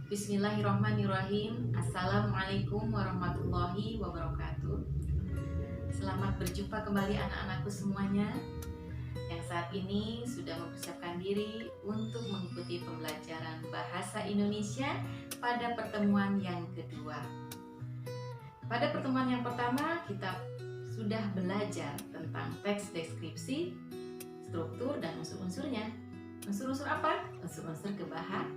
Bismillahirrahmanirrahim. Assalamualaikum warahmatullahi wabarakatuh. Selamat berjumpa kembali anak-anakku semuanya yang saat ini sudah mempersiapkan diri untuk mengikuti pembelajaran bahasa Indonesia pada pertemuan yang kedua. Pada pertemuan yang pertama kita sudah belajar tentang teks deskripsi, struktur, dan unsur-unsurnya. Unsur-unsur apa? Unsur-unsur kebahasaan.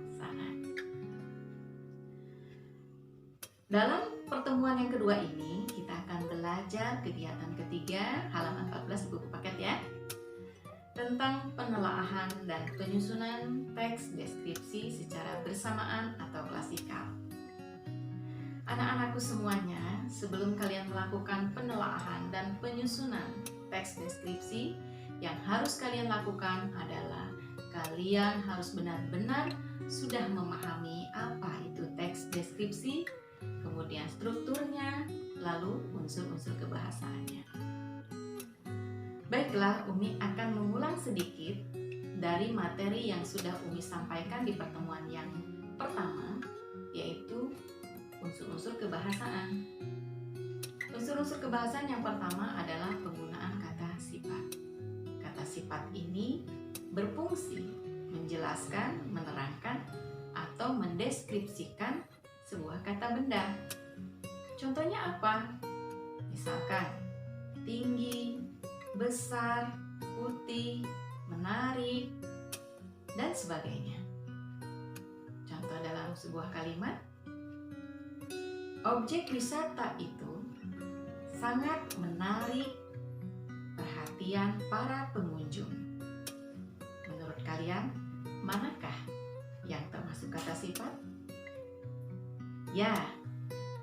Dalam pertemuan yang kedua ini, kita akan belajar kegiatan ketiga halaman 14 buku paket ya, tentang penelaahan dan penyusunan teks deskripsi secara bersamaan atau klasikal. Anak-anakku semuanya, sebelum kalian melakukan penelaahan dan penyusunan teks deskripsi, yang harus kalian lakukan adalah kalian harus benar-benar sudah memahami apa itu teks deskripsi, kemudian strukturnya, lalu unsur-unsur kebahasaannya. Baiklah, Umi akan mengulang sedikit dari materi yang sudah Umi sampaikan di pertemuan yang pertama, yaitu unsur-unsur kebahasaan. Unsur-unsur kebahasaan yang pertama adalah penggunaan kata sifat. Kata sifat ini berfungsi menjelaskan, menerangkan, atau mendeskripsikan sebuah kata benda. Contohnya apa? Misalkan tinggi, besar, putih, menarik, dan sebagainya. Contoh dalam sebuah kalimat, objek wisata itu sangat menarik perhatian para pengunjung. Menurut kalian, manakah yang termasuk kata sifat? Ya,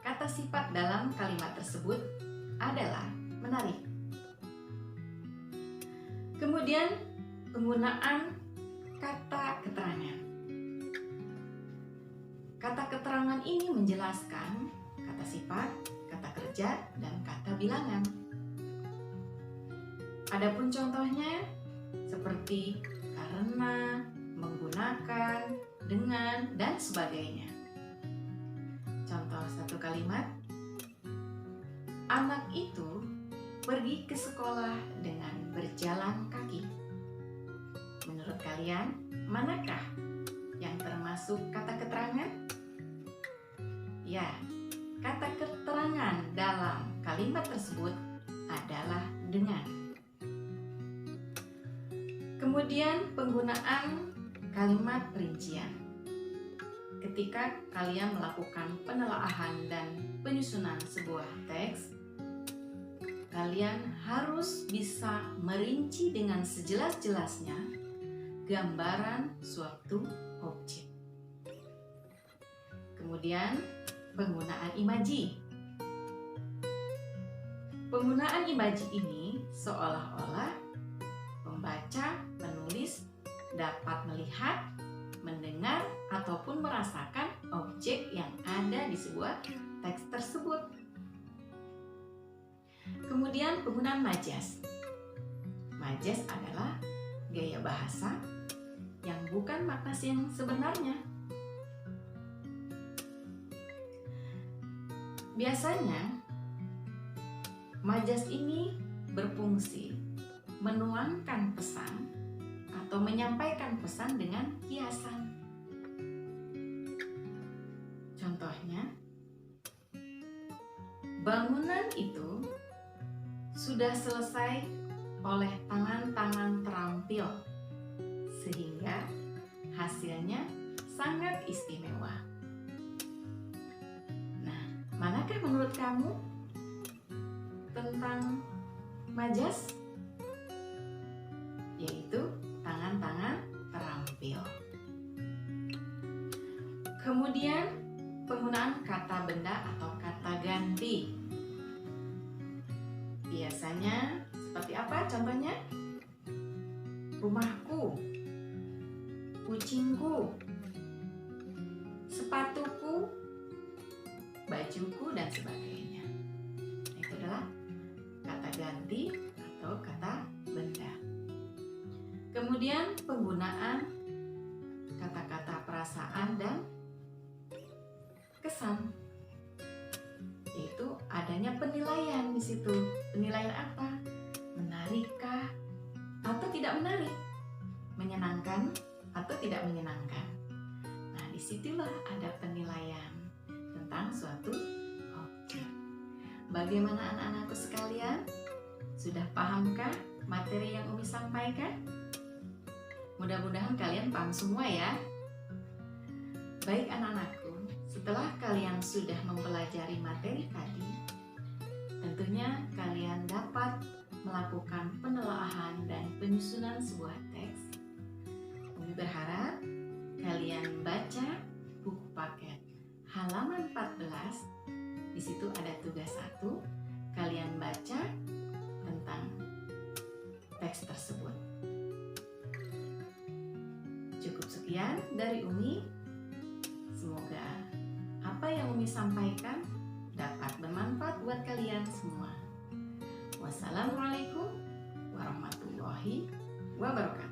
kata sifat dalam kalimat tersebut adalah menarik. Kemudian, penggunaan kata keterangan. Kata keterangan ini menjelaskan kata sifat, kata kerja, dan kata bilangan. Adapun contohnya seperti karena, menggunakan, dengan, dan sebagainya. Contoh satu kalimat, anak itu pergi ke sekolah dengan berjalan kaki. Menurut kalian, manakah yang termasuk kata keterangan? Ya, kata keterangan dalam kalimat tersebut adalah dengan. Kemudian penggunaan kalimat rincian. Ketika kalian melakukan penelaahan dan penyusunan sebuah teks, kalian harus bisa merinci dengan sejelas-jelasnya gambaran suatu objek. Kemudian, penggunaan imaji. Penggunaan imaji ini seolah-olah pembaca, penulis dapat melihat, mendengar, ataupun merasakan objek yang ada di sebuah teks tersebut. Kemudian penggunaan majas. Majas adalah gaya bahasa yang bukan makna yang sebenarnya. Biasanya, majas ini berfungsi menuangkan pesan atau menyampaikan pesan dengan kiasan. Contohnya, bangunan itu sudah selesai oleh tangan-tangan terampil, sehingga hasilnya sangat istimewa. Nah, manakah menurut kamu tentang majas? Yaitu tangan-tangan terampil. Kemudian penggunaan kata benda atau kata ganti. Biasanya seperti apa contohnya? Rumahku, kucingku, sepatuku, bajuku, dan sebagainya. Itu adalah kata ganti atau kata benda. Kemudian penggunaan kata-kata perasaan dan kesan, yaitu adanya penilaian di situ. Penilaian apa? Menarikkah atau tidak menarik? Menyenangkan atau tidak menyenangkan? Nah, disitulah ada penilaian tentang suatu objek. Bagaimana anak-anakku sekalian? Sudah pahamkah materi yang Umi sampaikan? Mudah-mudahan kalian paham semua ya. Baik anak-anakku, setelah kalian sudah mempelajari materi tadi, tentunya kalian dapat melakukan penelaahan dan penyusunan sebuah teks. Umi berharap kalian baca buku paket halaman 14. Di situ ada tugas 1. Kalian baca tentang teks tersebut. Cukup sekian dari Umi. Semoga apa yang Umi sampaikan dapat bermanfaat buat kalian semua. Wassalamualaikum warahmatullahi wabarakatuh.